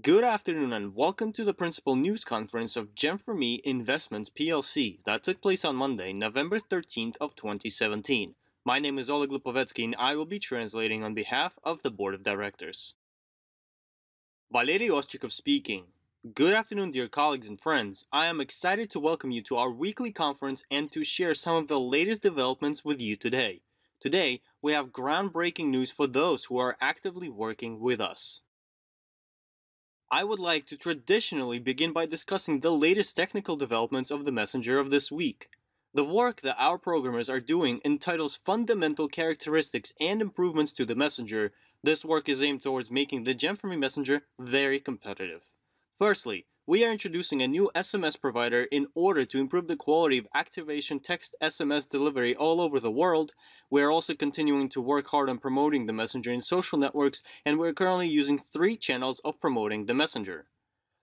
Good afternoon and welcome to the principal news conference of GEM4ME Investments PLC that took place on Monday, November 13th of 2017. My name is Oleg Lipovetsky and I will be translating on behalf of the Board of Directors. Valery Ostrikov speaking. Good afternoon, dear colleagues and friends. I am excited to welcome you to our weekly conference and to share some of the latest developments with you today. Today, we have groundbreaking news for those who are actively working with us. I would like to traditionally begin by discussing the latest technical developments of the Messenger of this week. The work that our programmers are doing entitles Fundamental Characteristics and Improvements to the Messenger. This work is aimed towards making the GEM4ME Messenger very competitive. Firstly, we are introducing a new SMS provider in order to improve the quality of activation text SMS delivery all over the world. We are also continuing to work hard on promoting the Messenger in social networks, and we are currently using 3 channels of promoting the Messenger.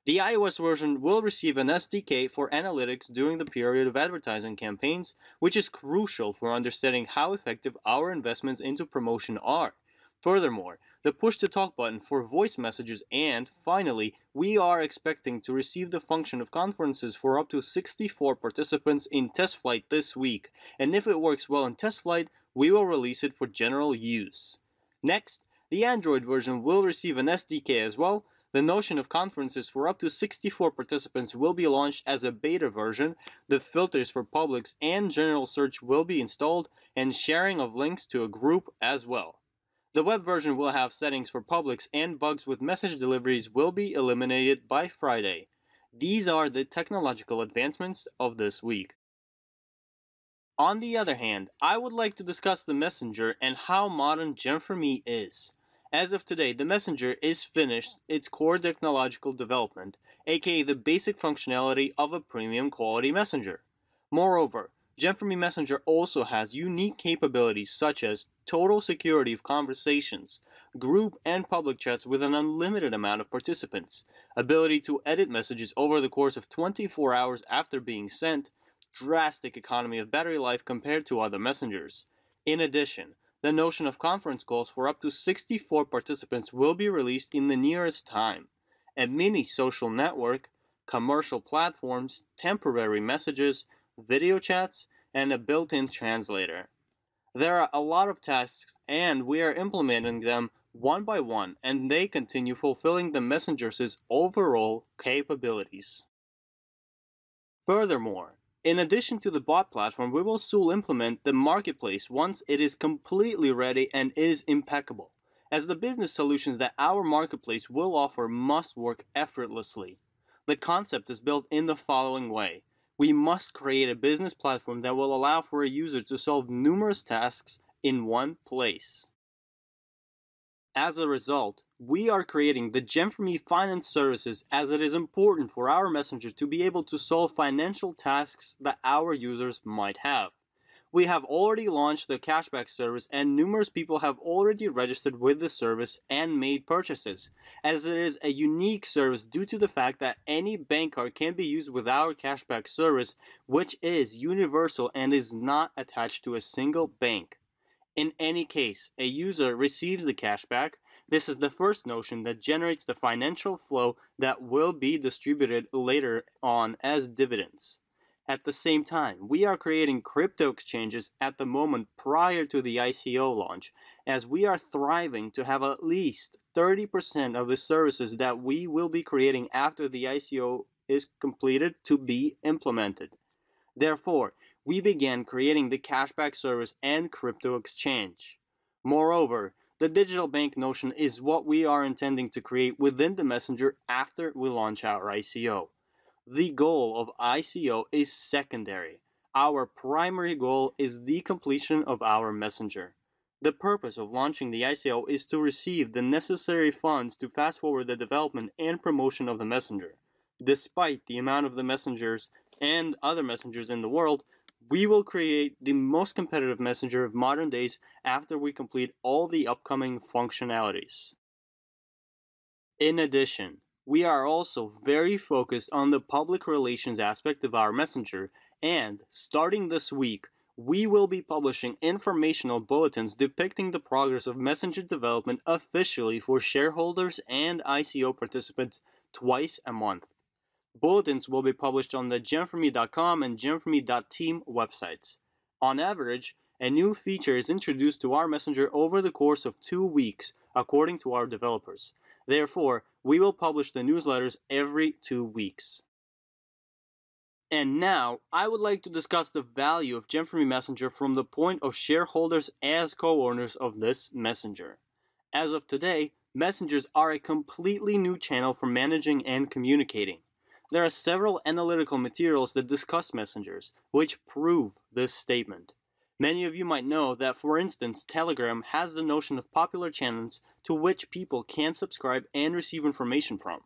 The iOS version will receive an SDK for analytics during the period of advertising campaigns, which is crucial for understanding how effective our investments into promotion are. Furthermore, the push-to-talk button for voice messages, and finally, we are expecting to receive the function of conferences for up to 64 participants in test flight this week, and if it works well in test flight, we will release it for general use. Next, the Android version will receive an SDK as well. The notion of conferences for up to 64 participants will be launched as a beta version, the filters for publics and general search will be installed, and sharing of links to a group as well. The web version will have settings for publics and bugs with message deliveries will be eliminated by Friday. These are the technological advancements of this week. On the other hand, I would like to discuss the Messenger and how modern GEM4ME is. As of today, the Messenger is finished its core technological development, aka the basic functionality of a premium quality messenger. Moreover, GEM4ME Messenger also has unique capabilities such as total security of conversations, group and public chats with an unlimited amount of participants, ability to edit messages over the course of 24 hours after being sent, drastic economy of battery life compared to other messengers. In addition, the notion of conference calls for up to 64 participants will be released in the nearest time. A mini social network, commercial platforms, temporary messages, video chats, and a built-in translator. There are a lot of tasks and we are implementing them one by one, and they continue fulfilling the Messenger's overall capabilities. Furthermore, in addition to the bot platform, we will soon implement the marketplace once it is completely ready and is impeccable, as the business solutions that our marketplace will offer must work effortlessly. The concept is built in the following way. We must create a business platform that will allow for a user to solve numerous tasks in one place. As a result, we are creating the GEM4ME Finance Services, as it is important for our messenger to be able to solve financial tasks that our users might have. We have already launched the cashback service and numerous people have already registered with the service and made purchases, as it is a unique service due to the fact that any bank card can be used with our cashback service, which is universal and is not attached to a single bank. In any case, a user receives the cashback. This is the first notion that generates the financial flow that will be distributed later on as dividends. At the same time, we are creating crypto exchanges at the moment prior to the ICO launch, as we are thriving to have at least 30% of the services that we will be creating after the ICO is completed to be implemented. Therefore, we began creating the cashback service and crypto exchange. Moreover, the digital bank notion is what we are intending to create within the messenger after we launch our ICO. The goal of ICO is secondary. Our primary goal is the completion of our messenger. The purpose of launching the ICO is to receive the necessary funds to fast forward the development and promotion of the messenger. Despite the amount of the messengers and other messengers in the world, we will create the most competitive messenger of modern days after we complete all the upcoming functionalities. In addition, we are also very focused on the public relations aspect of our messenger, and starting this week, we will be publishing informational bulletins depicting the progress of Messenger development officially for shareholders and ICO participants twice a month. Bulletins will be published on the GEM4ME.com and GEM4ME.team websites. On average, a new feature is introduced to our Messenger over the course of 2 weeks, according to our developers. Therefore, we will publish the newsletters every 2 weeks. And now, I would like to discuss the value of GEM4ME Messenger from the point of shareholders as co-owners of this messenger. As of today, messengers are a completely new channel for managing and communicating. There are several analytical materials that discuss messengers, which prove this statement. Many of you might know that, for instance, Telegram has the notion of popular channels to which people can subscribe and receive information from.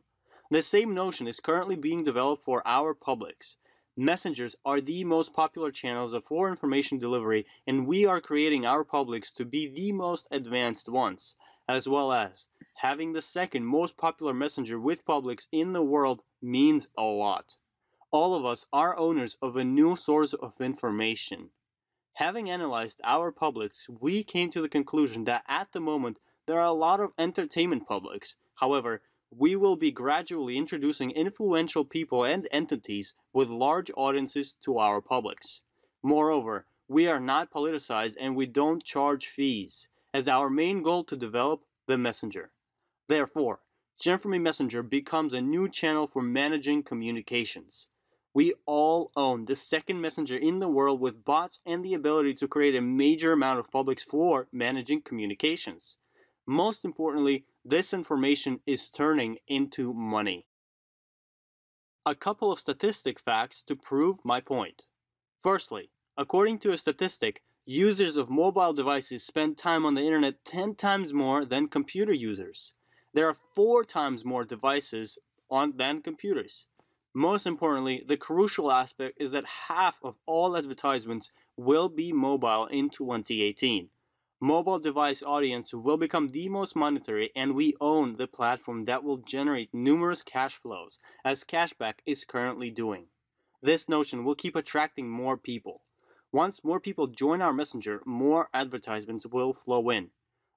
The same notion is currently being developed for our publics. Messengers are the most popular channels for information delivery, and we are creating our publics to be the most advanced ones, as well as having the second most popular messenger with publics in the world means a lot. All of us are owners of a new source of information. Having analyzed our publics, we came to the conclusion that at the moment there are a lot of entertainment publics. However, we will be gradually introducing influential people and entities with large audiences to our publics. Moreover, we are not politicized and we don't charge fees, as our main goal to develop the messenger. Therefore, GEM4ME Messenger becomes a new channel for managing communications. We all own the second messenger in the world with bots and the ability to create a major amount of publics for managing communications. Most importantly, this information is turning into money. A couple of statistic facts to prove my point. Firstly, according to a statistic, users of mobile devices spend time on the internet 10 times more than computer users. There are 4 times more devices than computers. Most importantly, the crucial aspect is that half of all advertisements will be mobile in 2018. Mobile device audience will become the most monetary, and we own the platform that will generate numerous cash flows, as Cashback is currently doing. This notion will keep attracting more people. Once more people join our messenger, more advertisements will flow in.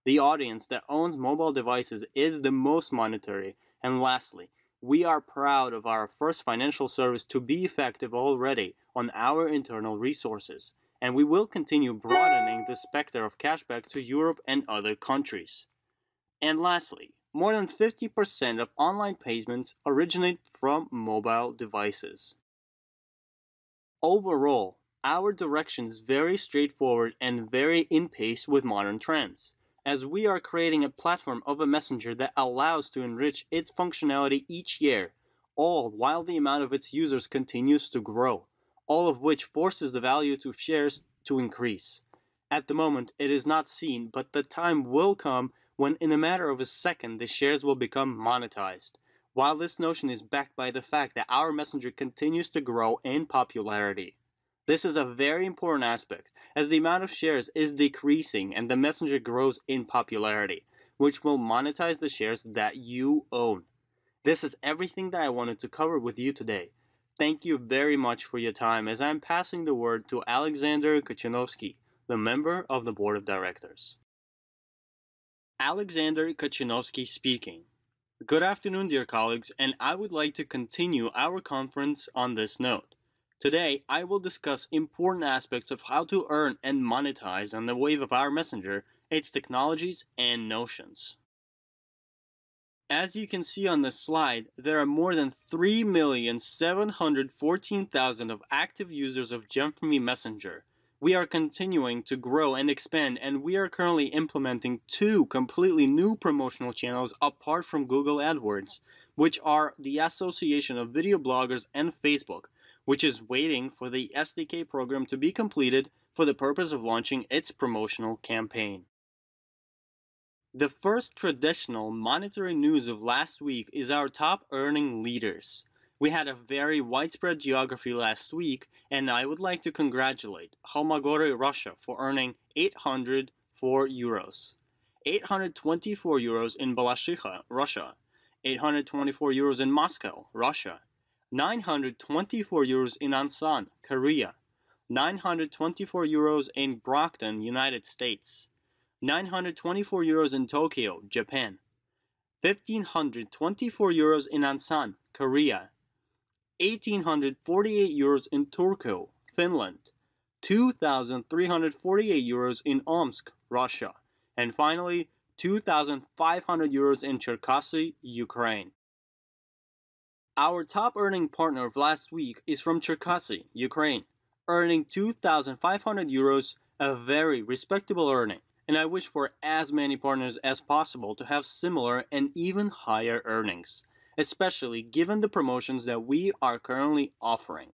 The audience that owns mobile devices is the most monetary. And lastly, we are proud of our first financial service to be effective already on our internal resources, and we will continue broadening the specter of cashback to Europe and other countries. And lastly, more than 50% of online payments originate from mobile devices. Overall, our direction is very straightforward and very in pace with modern trends, as we are creating a platform of a messenger that allows to enrich its functionality each year, all while the amount of its users continues to grow, all of which forces the value to shares to increase. At the moment, it is not seen, but the time will come when in a matter of a second the shares will become monetized, while this notion is backed by the fact that our messenger continues to grow in popularity. This is a very important aspect, as the amount of shares is decreasing and the messenger grows in popularity, which will monetize the shares that you own. This is everything that I wanted to cover with you today. Thank you very much for your time, as I'm passing the word to Alexander Kachinovsky, the member of the Board of Directors. Alexander Kachinovsky speaking. Good afternoon, dear colleagues, and I would like to continue our conference on this note. Today, I will discuss important aspects of how to earn and monetize on the wave of our messenger, its technologies and notions. As you can see on this slide, there are more than 3,714,000 of active users of GEM4ME Messenger. We are continuing to grow and expand, and we are currently implementing 2 completely new promotional channels apart from Google AdWords, which are the Association of Video Bloggers and Facebook, which is waiting for the SDK program to be completed for the purpose of launching its promotional campaign. The first traditional monetary news of last week is our top earning leaders. We had a very widespread geography last week, and I would like to congratulate Holmagore, Russia, for earning 804 euros, 824 euros in Balashikha, Russia, 824 euros in Moscow, Russia, 924 euros in Ansan, Korea, 924 euros in Brockton, United States, 924 euros in Tokyo, Japan, 1,524 euros in Ansan, Korea, 1,848 euros in Turku, Finland, 2,348 euros in Omsk, Russia, and finally 2,500 euros in Cherkasy, Ukraine. Our top earning partner of last week is from Cherkasy, Ukraine, earning 2,500 euros, a very respectable earning, and I wish for as many partners as possible to have similar and even higher earnings, especially given the promotions that we are currently offering.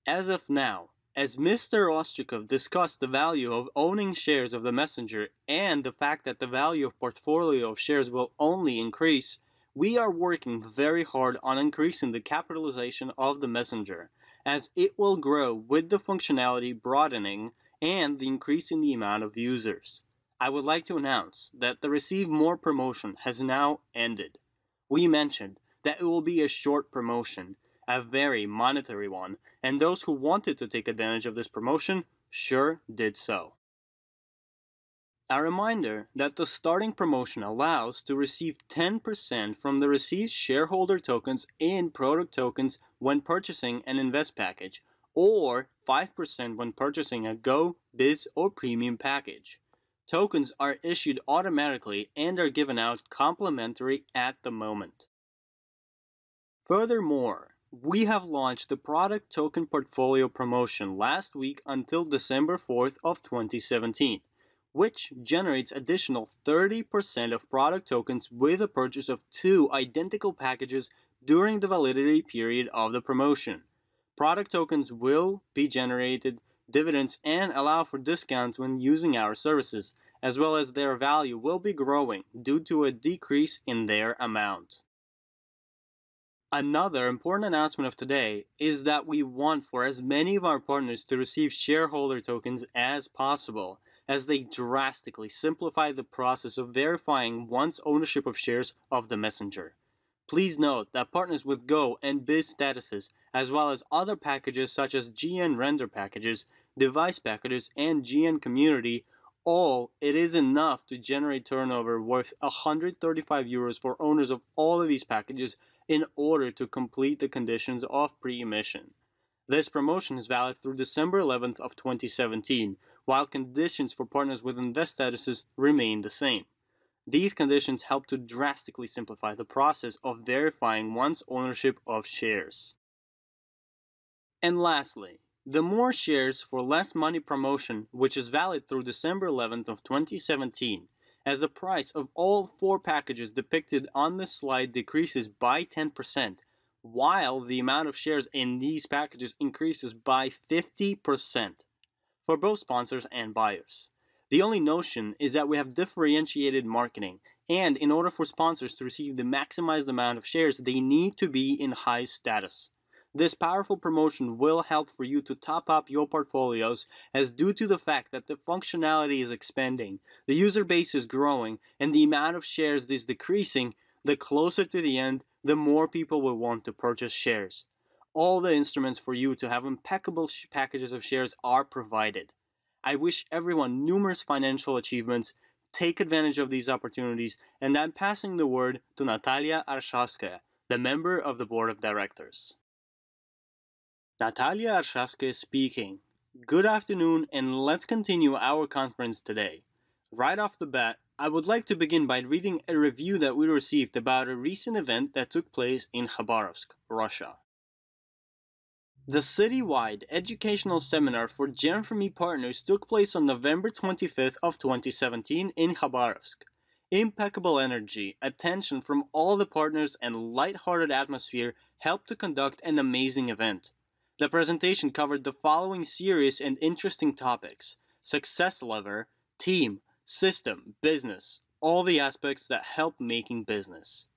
As of now, as Mr. Ostrikov discussed the value of owning shares of the messenger and the fact that the value of portfolio of shares will only increase, we are working very hard on increasing the capitalization of the messenger, as it will grow with the functionality broadening and the increase in the amount of users. I would like to announce that the Receive More promotion has now ended. We mentioned that it will be a short promotion, a very monetary one, and those who wanted to take advantage of this promotion sure did so. A reminder that the starting promotion allows to receive 10% from the received shareholder tokens in product tokens when purchasing an invest package, or 5% when purchasing a Go, Biz, or Premium package. Tokens are issued automatically and are given out complimentary at the moment. Furthermore, we have launched the product token portfolio promotion last week until December 4th of 2017, which generates additional 30% of product tokens with a purchase of 2 identical packages during the validity period of the promotion. Product tokens will be generated dividends and allow for discounts when using our services, as well as their value will be growing due to a decrease in their amount. Another important announcement of today is that we want for as many of our partners to receive shareholder tokens as possible, as they drastically simplify the process of verifying one's ownership of shares of the messenger. Please note that partners with Go and Biz statuses, as well as other packages such as GN render packages, device packages, and GN community, it is enough to generate turnover worth 135 euros for owners of all of these packages in order to complete the conditions of pre-emission. This promotion is valid through December 11th of 2017, while conditions for partners with invest statuses remain the same. These conditions help to drastically simplify the process of verifying one's ownership of shares. And lastly, the More Shares for Less Money promotion, which is valid through December 11th of 2017, as the price of all 4 packages depicted on this slide decreases by 10%, while the amount of shares in these packages increases by 50% for both sponsors and buyers. The only notion is that we have differentiated marketing, and in order for sponsors to receive the maximized amount of shares, they need to be in high status. This powerful promotion will help for you to top up your portfolios, as due to the fact that the functionality is expanding, the user base is growing, and the amount of shares is decreasing, the closer to the end, the more people will want to purchase shares. All the instruments for you to have impeccable packages of shares are provided. I wish everyone numerous financial achievements, take advantage of these opportunities, and I'm passing the word to Natalia Arshavskaya, the member of the board of directors. Natalia Arshavskaya speaking. Good afternoon, and let's continue our conference today. Right off the bat, I would like to begin by reading a review that we received about a recent event that took place in Khabarovsk, Russia. The citywide educational seminar for GEM4ME partners took place on November 25th of 2017 in Khabarovsk. Impeccable energy, attention from all the partners, and light-hearted atmosphere helped to conduct an amazing event. The presentation covered the following serious and interesting topics: success lever, team, system, business, all the aspects that help making business.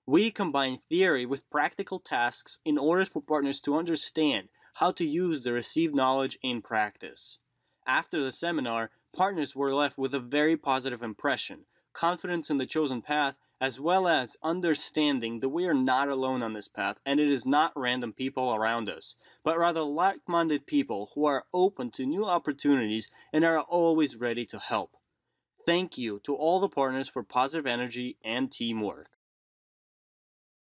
We combine theory with practical tasks in order for partners to understand how to use the received knowledge in practice. After the seminar, partners were left with a very positive impression, confidence in the chosen path, as well as understanding that we are not alone on this path and it is not random people around us, but rather like-minded people who are open to new opportunities and are always ready to help. Thank you to all the partners for positive energy and teamwork.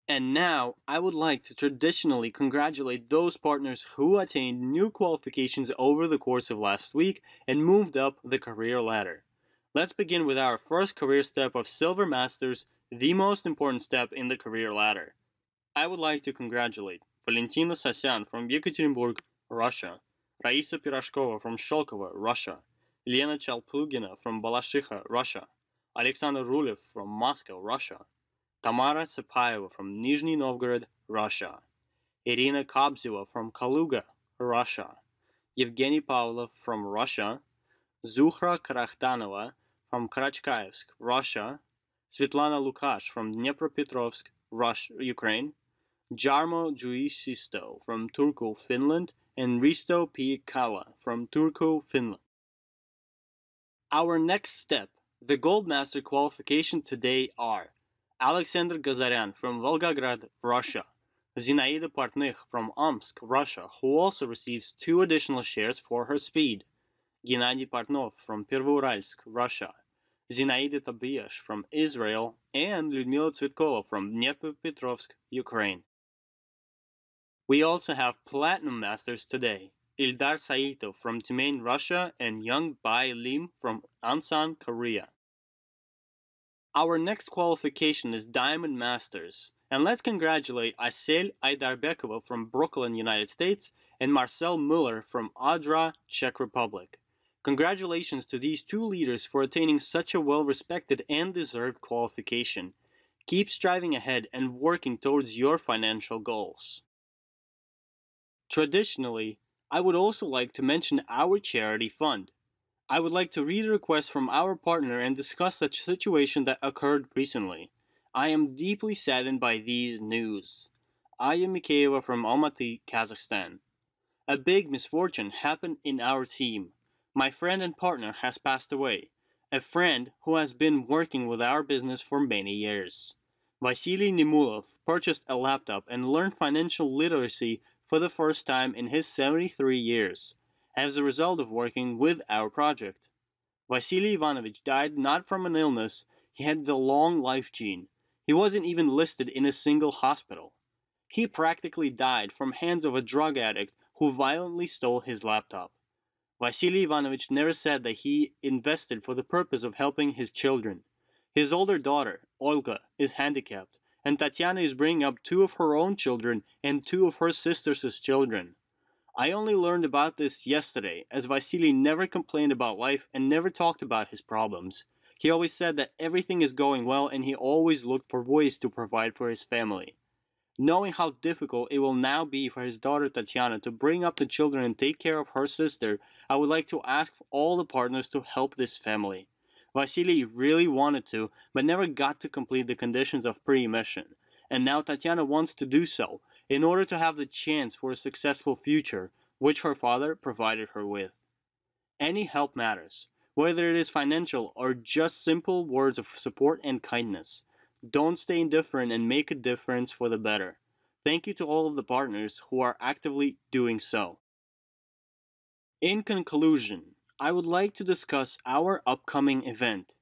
And now, I would like to traditionally congratulate those partners who attained new qualifications over the course of last week and moved up the career ladder. Let's begin with our first career step of Silver Masters, the most important step in the career ladder. I would like to congratulate Valentina Sasyan from Yekaterinburg, Russia, Raisa Pirashkova from Sholkovo, Russia, Lena Chalplugina from Balashikha, Russia, Alexander Rulev from Moscow, Russia, Tamara Tsepayeva from Nizhny Novgorod, Russia, Irina Kobzeva from Kaluga, Russia, Evgeny Pavlov from Russia, Zuhra Karakhtanova from Karachkaevsk, Russia, Svetlana Lukash from Dnepropetrovsk, Ukraine, Jarmo Juisisto from Turku, Finland, and Risto P. Kala from Turku, Finland. Our next step, the Goldmaster qualification today are Alexander Gazaryan from Volgograd, Russia, Zinaida Partnych from Omsk, Russia, who also receives 2 additional shares for her speed, Gennady Partnov from Pervouralsk, Russia, Zinaida Tabiash from Israel, and Lyudmila Tsvetkova from Dnepropetrovsk, Ukraine. We also have Platinum Masters today, Ildar Saitov from Tyumen, Russia, and Young Bai Lim from Ansan, Korea. Our next qualification is Diamond Masters, and let's congratulate Aysel Aydarbekova from Brooklyn, United States, and Marcel Muller from Odra, Czech Republic. Congratulations to these 2 leaders for attaining such a well-respected and deserved qualification. Keep striving ahead and working towards your financial goals. Traditionally, I would also like to mention our charity fund. I would like to read a request from our partner and discuss the situation that occurred recently. I am deeply saddened by these news. I am Mikhaeva from Almaty, Kazakhstan. A big misfortune happened in our team. My friend and partner has passed away. A friend who has been working with our business for many years. Vasily Nimulov purchased a laptop and learned financial literacy for the first time in his 73 years. As a result of working with our project. Vasily Ivanovich died not from an illness, he had the long life gene. He wasn't even listed in a single hospital. He practically died from hands of a drug addict who violently stole his laptop. Vasily Ivanovich never said that he invested for the purpose of helping his children. His older daughter, Olga, is handicapped, and Tatiana is bringing up 2 of her own children and 2 of her sisters' children. I only learned about this yesterday, as Vasily never complained about life and never talked about his problems. He always said that everything is going well and he always looked for ways to provide for his family. Knowing how difficult it will now be for his daughter Tatiana to bring up the children and take care of her sister, I would like to ask all the partners to help this family. Vasily really wanted to, but never got to complete the conditions of pre-emission, and now Tatiana wants to do so, in order to have the chance for a successful future, which her father provided her with. Any help matters, whether it is financial or just simple words of support and kindness. Don't stay indifferent and make a difference for the better. Thank you to all of the partners who are actively doing so. In conclusion, I would like to discuss our upcoming event.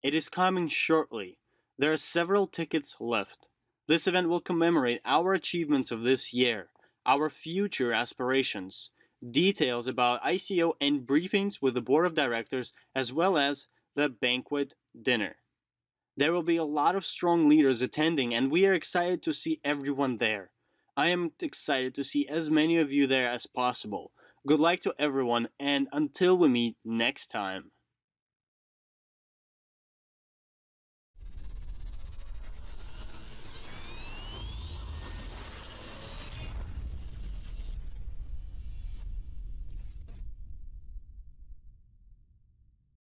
It is coming shortly. There are several tickets left. This event will commemorate our achievements of this year, our future aspirations, details about ICO and briefings with the board of directors, as well as the banquet dinner. There will be a lot of strong leaders attending, and we are excited to see everyone there. I am excited to see as many of you there as possible. Good luck to everyone, and until we meet next time.